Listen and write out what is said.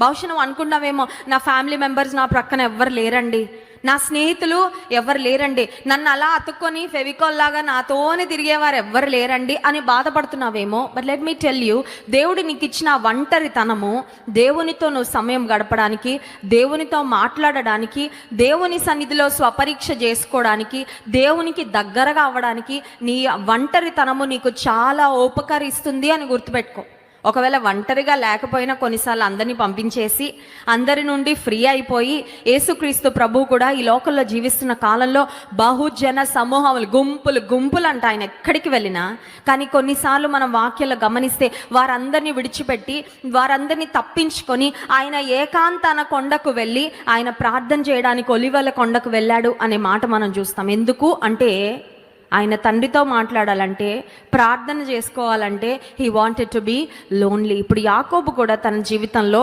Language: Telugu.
బహుశా నువ్వు అనుకున్నావేమో, నా ఫ్యామిలీ మెంబర్స్ నా ప్రక్కన ఎవ్వరు లేరండి, నా స్నేహితులు ఎవరు లేరండి, నన్ను అలా అతుక్కొని ఫెవికాల్ లాగా నాతోనే తిరిగేవారు ఎవ్వరు లేరండి అని బాధపడుతున్నావేమో. But let me tell you, దేవుడు నీకు ఇచ్చిన ఒంటరితనము దేవునితో నువ్వు సమయం గడపడానికి, దేవునితో మాట్లాడడానికి, దేవుని సన్నిధిలో స్వపరీక్ష చేసుకోవడానికి, దేవునికి దగ్గరగా అవ్వడానికి నీ ఒంటరితనము నీకు చాలా ఉపకరిస్తుంది అని గుర్తుపెట్టుకో. ఒకవేళ ఒంటరిగా లేకపోయినా కొన్నిసార్లు అందరినీ పంపించేసి అందరి నుండి ఫ్రీ అయిపోయి, యేసుక్రీస్తు ప్రభు కూడా ఈ లోకంలో జీవిస్తున్న కాలంలో బహుజన సమూహములు, గుంపులు అంట ఆయన ఎక్కడికి వెళ్ళినా. కానీ కొన్నిసార్లు మనం వాక్యాలు గమనిస్తే వారందరినీ విడిచిపెట్టి, వారందరినీ తప్పించుకొని ఆయన ఏకాంతన కొండకు వెళ్ళి ఆయన ప్రార్థన చేయడానికి ఒలివల కొండకు వెళ్ళాడు అనే మాట మనం చూస్తాం. ఎందుకు అంటే ఆయన తండ్రితో మాట్లాడాలంటే, ప్రార్థన చేసుకోవాలంటే he wanted to be lonely. ఇప్పుడు యాకోబు కూడా తన జీవితంలో